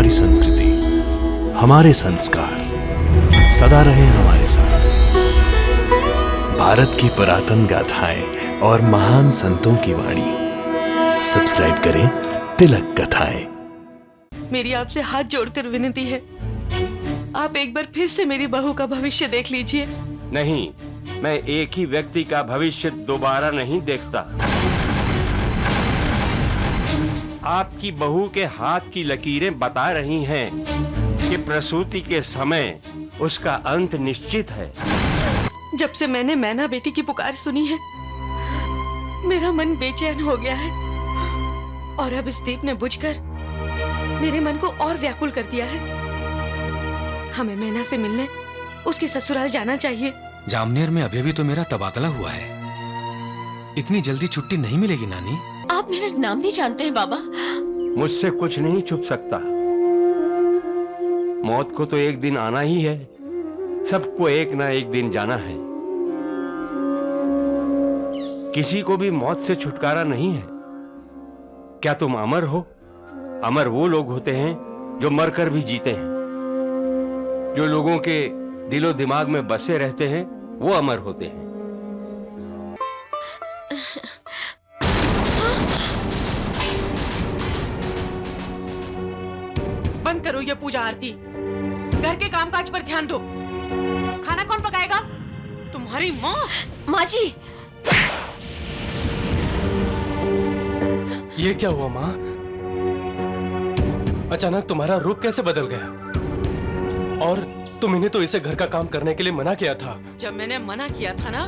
हमारी संस्कृति, हमारे संस्कार सदा रहे हमारे साथ। भारत की पुरातन गाथाएं और महान संतों की वाणी। सब्सक्राइब करें तिलक कथाएं। मेरी आपसे हाथ जोड़कर विनती है, आप एक बार फिर से मेरी बहू का भविष्य देख लीजिए। नहीं, मैं एक ही व्यक्ति का भविष्य दोबारा नहीं देखता। आपकी बहू के हाथ की लकीरें बता रही हैं कि प्रसूति के समय उसका अंत निश्चित है। जब से मैंने मैना बेटी की पुकार सुनी है, मेरा मन बेचैन हो गया है और अब इस दीप ने बुझकर मेरे मन को और व्याकुल कर दिया है। हमें मैना से मिलने उसके ससुराल जाना चाहिए। जामनेर में अभी भी तो मेरा तबादला हुआ है, इतनी जल्दी छुट्टी नहीं मिलेगी नानी। आप मेरा नाम नहीं जानते हैं बाबा। मुझसे कुछ नहीं छुप सकता। मौत को तो एक दिन आना ही है, सबको एक ना एक दिन जाना है। किसी को भी मौत से छुटकारा नहीं है। क्या तुम अमर हो? अमर वो लोग होते हैं जो मरकर भी जीते हैं। जो लोगों के दिलो दिमाग में बसे रहते हैं वो अमर होते हैं। बंद करो ये पूजा आरती, घर के कामकाज पर ध्यान दो। खाना कौन पकाएगा? तुम्हारी माँ। माँ जी, ये क्या हुआ माँ? अचानक तुम्हारा रूप कैसे बदल गया? और तुमने तो इसे घर का काम करने के लिए मना किया था। जब मैंने मना किया था ना,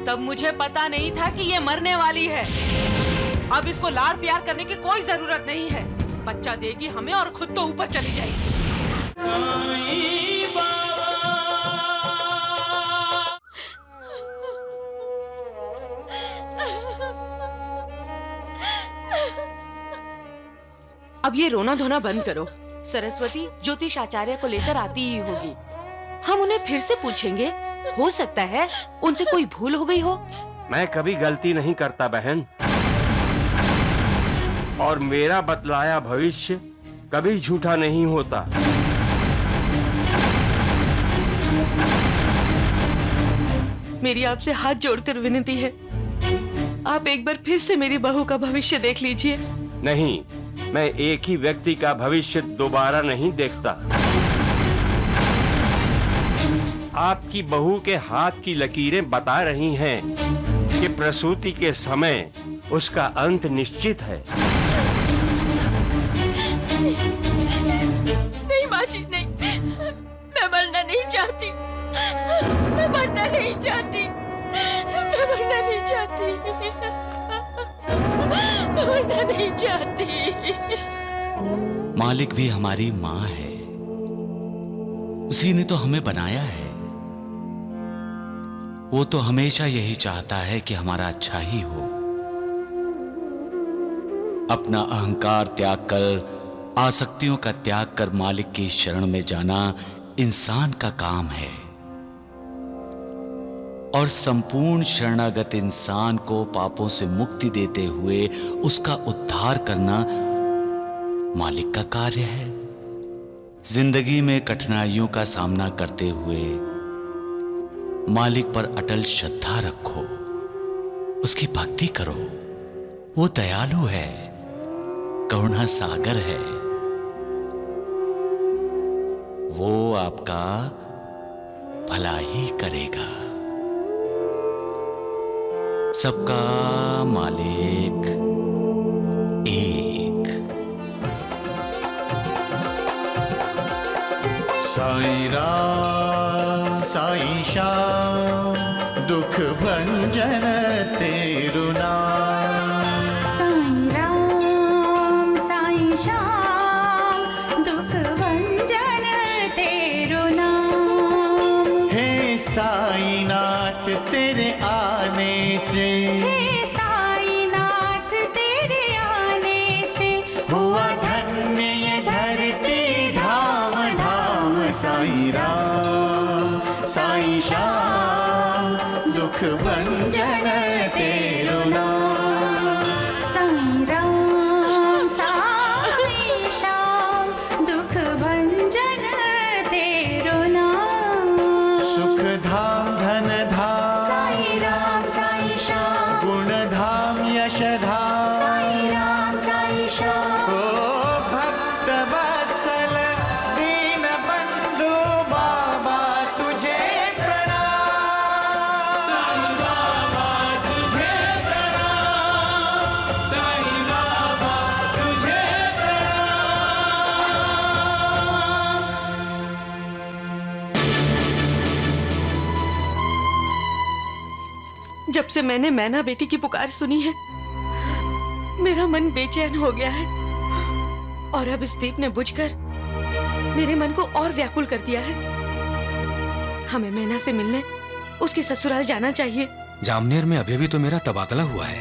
तब मुझे पता नहीं था कि ये मरने वाली है। अब इसको लाड़ प्यार करने की कोई जरूरत नहीं है। बच्चा देगी हमें और खुद तो ऊपर चली जाएगी। अब ये रोना धोना बंद करो। सरस्वती ज्योतिष आचार्य को लेकर आती ही होगी। हम उन्हें फिर से पूछेंगे, हो सकता है उनसे कोई भूल हो गई हो। मैं कभी गलती नहीं करता बहन, और मेरा बतलाया भविष्य कभी झूठा नहीं होता। मेरी आपसे हाथ जोड़कर विनती है, आप एक बार फिर से मेरी बहू का भविष्य देख लीजिए। नहीं, मैं एक ही व्यक्ति का भविष्य दोबारा नहीं देखता। आपकी बहू के हाथ की लकीरें बता रही हैं कि प्रसूति के समय उसका अंत निश्चित है। नहीं माँ जी, नहीं, मैं मरना नहीं चाहती। मैं मरना नहीं चाहती। मैं मरना नहीं चाहती। मैं मरना नहीं चाहती। मालिक भी हमारी माँ है, उसी ने तो हमें बनाया है। वो तो हमेशा यही चाहता है कि हमारा अच्छा ही हो। अपना अहंकार त्याग कर, आसक्तियों का त्याग कर मालिक की शरण में जाना इंसान का काम है, और संपूर्ण शरणागत इंसान को पापों से मुक्ति देते हुए उसका उद्धार करना मालिक का कार्य है। जिंदगी में कठिनाइयों का सामना करते हुए मालिक पर अटल श्रद्धा रखो, उसकी भक्ति करो। वो दयालु है, करुणा सागर है। वो आपका भला ही करेगा। सबका मालिक एक। साईं राम साईं श्याम, दुख भंजन तेरु नाम। साईं राम साईं श्याम, दुख भंजन तेरु नाम। हे साईनाथ तेरे आने से, हे साईनाथ तेरे आने से, हुआ धन्य ये धरती धाम धाम। साईं राम साईं श्याम, दुख भंजन तेरु नाम। साईं राम साईं जब से मैंने मैना बेटी की पुकार सुनी है, मेरा मन बेचैन हो गया है। और अब इस दीप ने बुझकर मेरे मन को और व्याकुल कर दिया है। हमें मैना से मिलने उसके ससुराल जाना चाहिए। जामनेर में अभी भी तो मेरा तबादला हुआ है।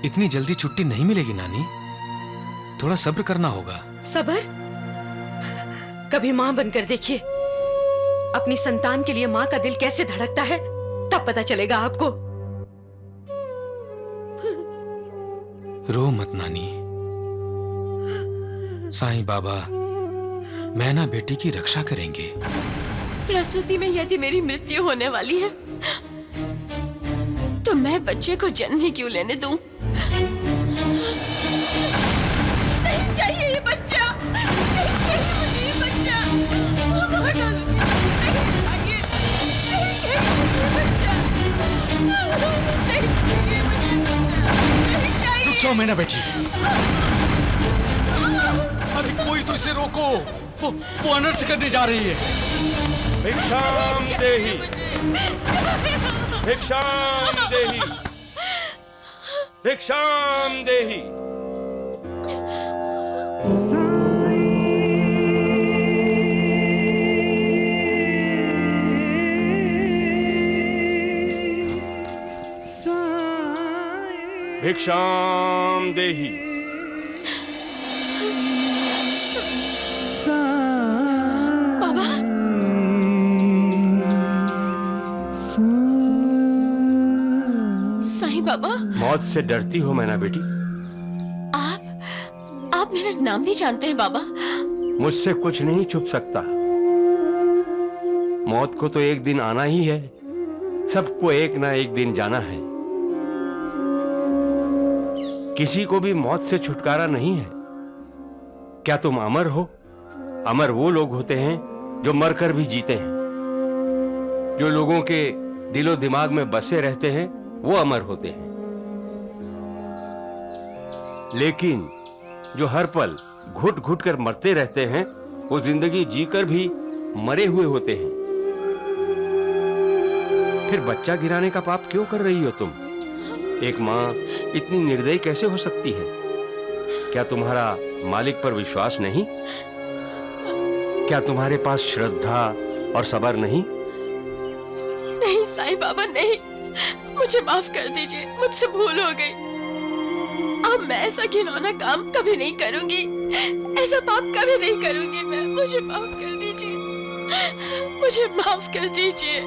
इतनी जल्दी छुट्टी नहीं मिलेगी नानी, थोड़ा सब्र करना होगा। सब्र? कभी मां बनकर देखिए, अपनी संतान के लिए मां का दिल कैसे धड़कता है, तब पता चलेगा आपको। रो मत नानी, साईं बाबा मैना बेटी की रक्षा करेंगे। प्रसूति में यदि मेरी मृत्यु होने वाली है तो मैं बच्चे को जन्म ही क्यों लेने दूं? नहीं चाहिए ये बच्चा, नहीं चाहिए मुझे ये बच्चा। मार डालूंगी। नहीं चाहिए मुझे बच्चा, नहीं चाहिए मुझे बच्चा, नहीं चाहिए। रुक जाओ मैना बेटी, अरे कोई तो इसे रोको, वो अनर्थ करने जा रही है। भिक्षाम देहि, भिक्षाम देहि, भिक्षाम देहि। भिक्षाम देहि। बाबा, साईं बाबा, मौत से डरती हो मैना बेटी? आप मेरा नाम भी जानते हैं बाबा? मुझसे कुछ नहीं छुप सकता। मौत को तो एक दिन आना ही है, सबको एक ना एक दिन जाना है। किसी को भी मौत से छुटकारा नहीं है। क्या तुम अमर हो? अमर वो लोग होते हैं जो मरकर भी जीते हैं। जो लोगों के दिलो दिमाग में बसे रहते हैं वो अमर होते हैं। लेकिन जो हर पल घुट घुट कर मरते रहते हैं वो जिंदगी जीकर भी मरे हुए होते हैं। फिर बच्चा गिराने का पाप क्यों कर रही हो तुम? एक मां इतनी निर्दयी कैसे हो सकती है? क्या तुम्हारा मालिक पर विश्वास नहीं? क्या तुम्हारे पास श्रद्धा और सब्र नहीं? नहीं साईं बाबा, नहीं, मुझे माफ कर दीजिए, मुझसे भूल हो गई। अब मैं ऐसा घिनौना काम कभी नहीं करूंगी, ऐसा पाप कभी नहीं करूंगी मैं। मुझे माफ कर दीजिए, मुझे माफ कर दीजिए।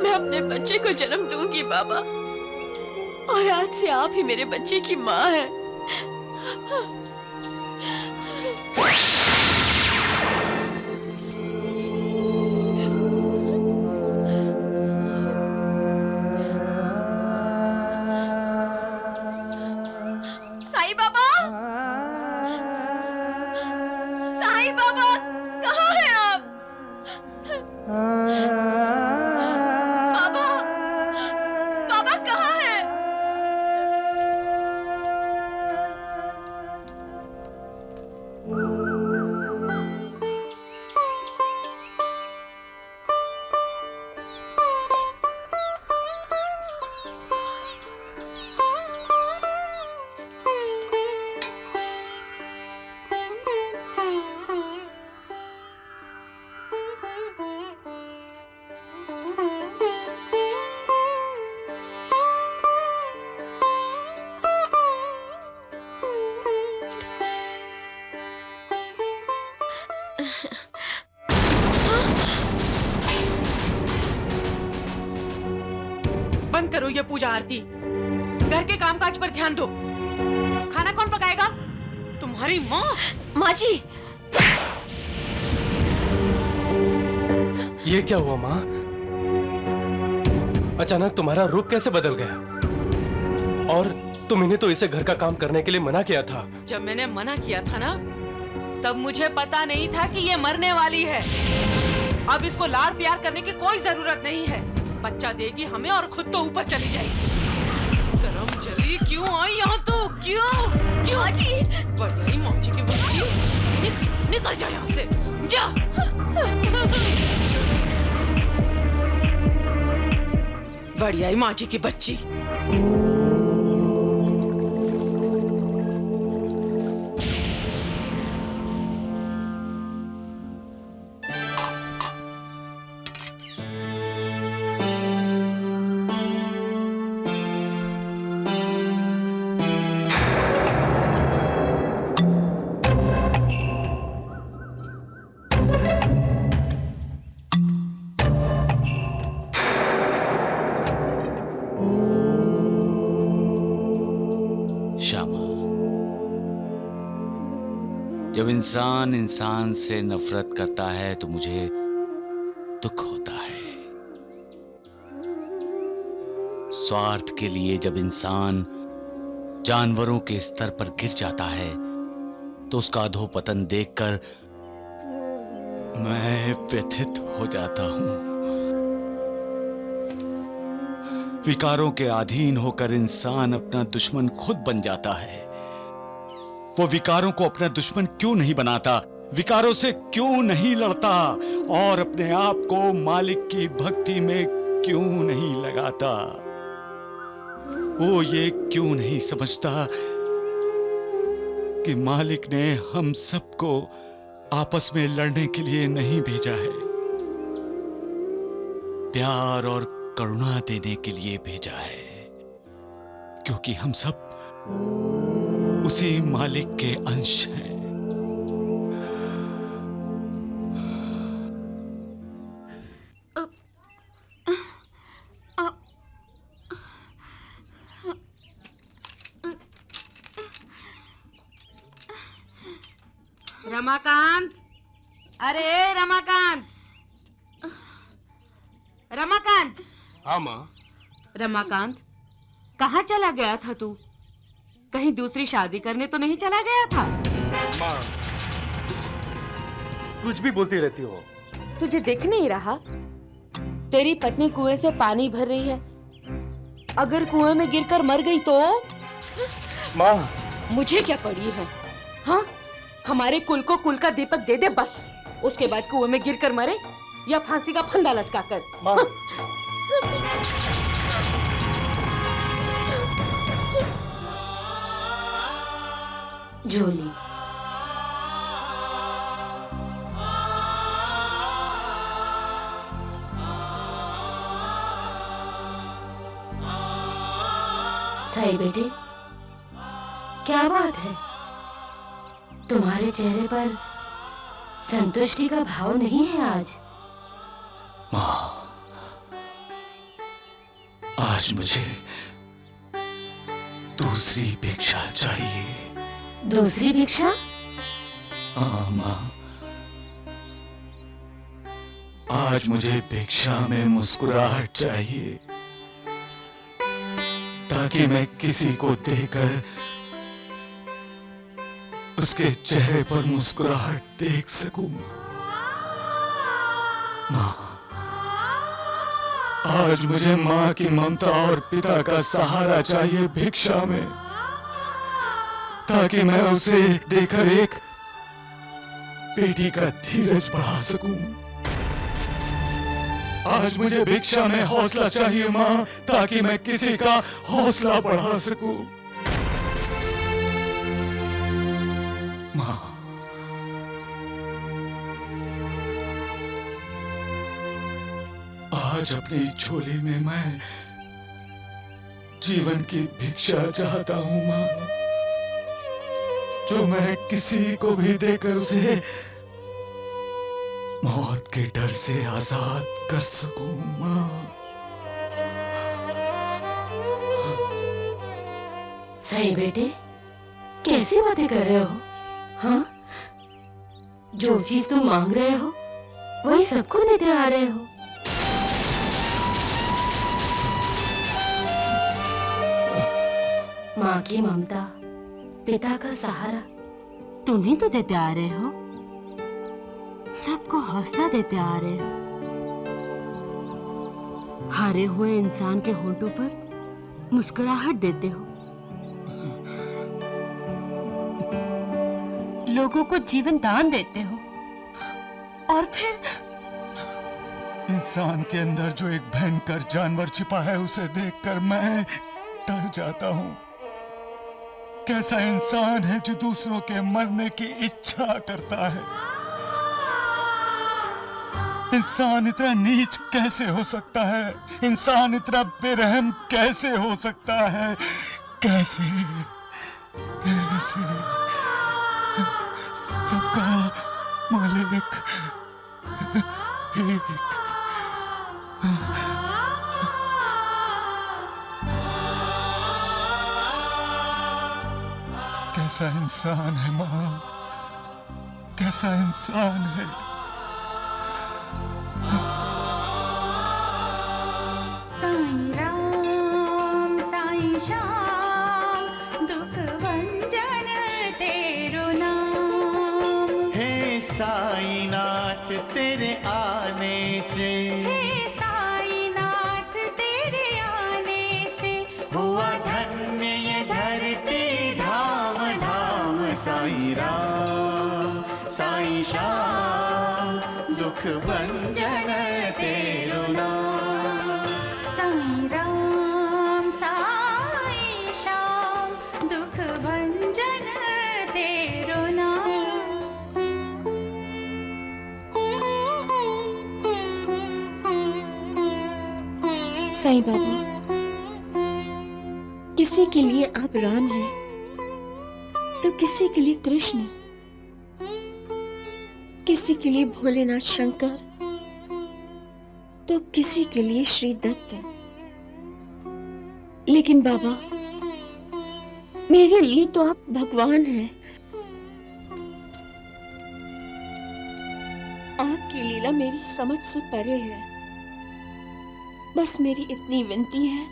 मैं अपने बच्चे को जन्म दूंगी बाबा, और आज से आप ही मेरे बच्चे की माँ हैं। साईं बाबा, साईं बाबा, कहाँ हैं आप? बाबा, बाबा कहाँ हैं? बंद करो ये पूजा आरती, घर के कामकाज पर ध्यान दो। खाना कौन पकाएगा? तुम्हारी माँ? माँ जी, ये क्या हुआ माँ? अचानक तुम्हारा रूप कैसे बदल गया? और तुमने तो इसे घर का काम करने के लिए मना किया था। जब मैंने मना किया था ना, तब मुझे पता नहीं था कि ये मरने वाली है। अब इसको लाड़ प्यार करने की कोई जरूरत नहीं है। बच्चा देगी हमें और खुद तो ऊपर चली जाएगी। गरम जली क्यों आई यहाँ तो? क्यों क्यों? माजी, बड़ी मौजी की बच्ची, निकल जा यहाँ से, जा। बढ़िया ही माँ जी की बच्ची। श्यामा, जब इंसान इंसान से नफरत करता है तो मुझे दुख होता है। स्वार्थ के लिए जब इंसान जानवरों के स्तर पर गिर जाता है तो उसका अधोपतन देखकर मैं व्यथित हो जाता हूं। विकारों के अधीन होकर इंसान अपना दुश्मन खुद बन जाता है। वो विकारों को अपना दुश्मन क्यों नहीं बनाता, विकारों से क्यों नहीं लड़ता और अपने आप को मालिक की भक्ति में क्यों नहीं लगाता? वो ये क्यों नहीं समझता कि मालिक ने हम सबको आपस में लड़ने के लिए नहीं भेजा है, प्यार और करुणा देने के लिए भेजा है, क्योंकि हम सब उसी मालिक के अंश हैं। रमाकांत, अरे रमाकांत, रमाकांत। हाँ माँ। रमाकांत, कहाँ चला गया था तू? कहीं दूसरी शादी करने तो नहीं चला गया था? माँ, कुछ भी बोलती रहती हो। तुझे दिख नहीं रहा? तेरी पत्नी कुएं से पानी भर रही है। अगर कुएं में गिरकर मर गई तो? माँ, मुझे क्या पड़ी है? हाँ, हमारे कुल को कुल का दीपक दे दे बस। उसके बाद कुएं में गिरकर मरे या फांसी का फंदा लटकाकर। माँ। झोली। साई बेटे, क्या बात है? तुम्हारे चेहरे पर संतुष्टि का भाव नहीं है आज। माँ, आज मुझे दूसरी भिक्षा चाहिए। दूसरी भिक्षा? हाँ माँ, आज मुझे भिक्षा में मुस्कुराहट चाहिए, ताकि मैं किसी को देकर उसके चेहरे पर मुस्कुराहट देख सकूं। माँ, आज मुझे माँ की ममता और पिता का सहारा चाहिए भिक्षा में, ताकि मैं उसे देकर एक बेटी का धीरज बढ़ा सकूं। आज मुझे भिक्षा में हौसला चाहिए माँ, ताकि मैं किसी का हौसला बढ़ा सकूं। माँ, आज अपनी झोली में मैं जीवन की भिक्षा चाहता हूं माँ, जो मैं किसी को भी देकर उसे मौत के डर से आजाद कर सकूं माँ। सही बेटे, कैसी बातें कर रहे हो? हाँ, जो चीज तुम मांग रहे हो वही सबको देते आ रहे हो। माँ की ममता, पिता का सहारा तुम्हें तो देते आ रहे हो, सबको हौसला देते आ रहे हो। हारे हुए इंसान के होंठों पर मुस्कुराहट देते हो, लोगों को जीवन दान देते हो, और फिर इंसान के अंदर जो एक भयंकर जानवर छिपा है उसे देखकर मैं डर जाता हूँ। कैसा इंसान है जो दूसरों के मरने की इच्छा करता है? इंसान इतना नीच कैसे हो सकता है? इंसान इतना बेरहम कैसे हो सकता है? कैसे कैसे सबका मालिक एक। कैसा इंसान है माँ, कैसा इंसान है। साईं राम साईं श्याम दुख भंजन तेरो नाम। हे साईनाथ तेरे आने से, हे साईनाथ तेरे आने से हुआ धन्य ये धरती धाम धाम। साईं राम साईं श्याम दुख भंजन तेरो नाम। साईं राम साईं श्याम दुख भंजन तेरो नाम। साईं बाबा, किसी के लिए आप राम हैं तो किसी के लिए कृष्ण, किसी के लिए भोलेनाथ शंकर तो किसी के लिए श्री दत्त। लेकिन बाबा, मेरे लिए तो आप भगवान हैं। आपकी लीला मेरी समझ से परे है। बस मेरी इतनी विनती है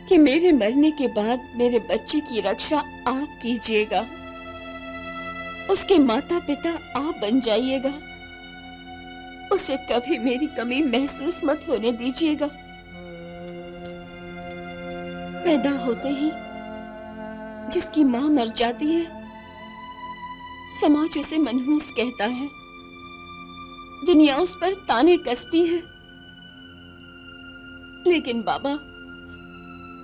कि मेरे मरने के बाद मेरे बच्चे की रक्षा आप कीजिएगा। उसके माता पिता आप बन जाइएगा। उसे कभी मेरी कमी महसूस मत होने दीजिएगा। पैदा होते ही जिसकी मां मर जाती है, समाज उसे मनहूस कहता है, दुनिया उस पर ताने कसती है। लेकिन बाबा,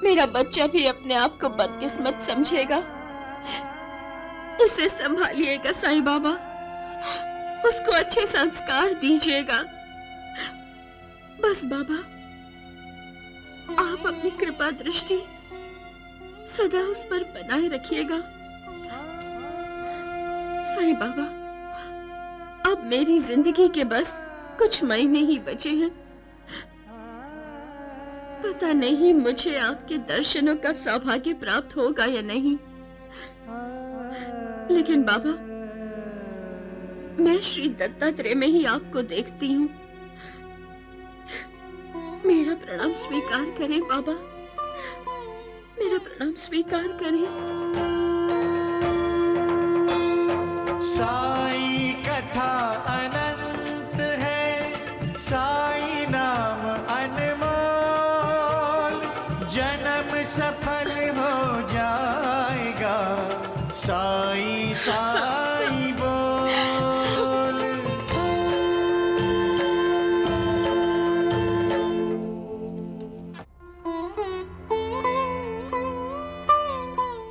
मेरा बच्चा भी अपने आप को बदकिस्मत समझेगा। उसे संभालिएगा साईं बाबा, उसको अच्छे संस्कार दीजिएगा। बस बाबा, आप अपनी कृपा दृष्टि सदा उस पर बनाए रखिएगा। साईं बाबा, अब मेरी जिंदगी के बस कुछ महीने ही बचे हैं। पता नहीं मुझे आपके दर्शनों का सौभाग्य प्राप्त होगा या नहीं, लेकिन बाबा, मैं श्री दत्तात्रेय में ही आपको देखती हूँ। मेरा प्रणाम स्वीकार करें बाबा, मेरा प्रणाम स्वीकार करें। साई कथा अनंत है, साई नाम अनमोल, जन्म सफल हो जाएगा, साई साई बोल।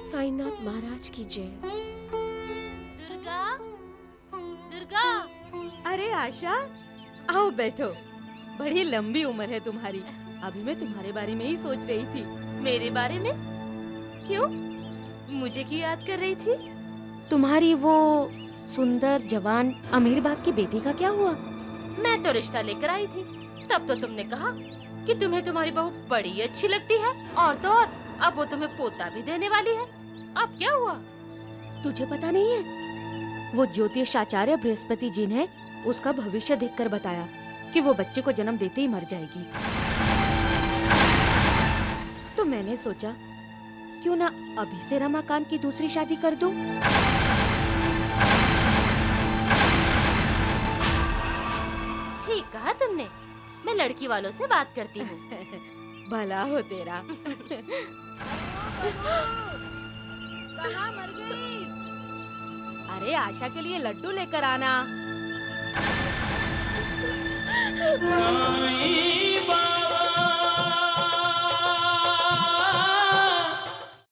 साईनाथ महाराज की जय। दुर्गा, दुर्गा। अरे आशा, आओ बैठो। बड़ी लंबी उम्र है तुम्हारी। अभी मैं तुम्हारे बारे में ही सोच रही थी। मेरे बारे में? क्यों? मुझे क्यों याद कर रही थी? तुम्हारी वो सुंदर जवान अमीर बाप की बेटी का क्या हुआ? मैं तो रिश्ता लेकर आई थी, तब तो तुमने कहा कि तुम्हें तुम्हारी बहू बड़ी अच्छी लगती है, और तो और अब वो तुम्हें पोता भी देने वाली है। अब क्या हुआ? तुझे पता नहीं है? वो ज्योतिष आचार्य बृहस्पति जी ने उसका भविष्य देखकर बताया कि वो बच्चे को जन्म देते ही मर जाएगी। तो मैंने सोचा क्यों ना अभी से रमाकांत की दूसरी शादी कर दूं। ठीक कहा तुमने। मैं लड़की वालों से बात करती हूँ। भला हो तेरा। कहाँ मर गई? अरे आशा के लिए लड्डू लेकर आना। साईं बाबा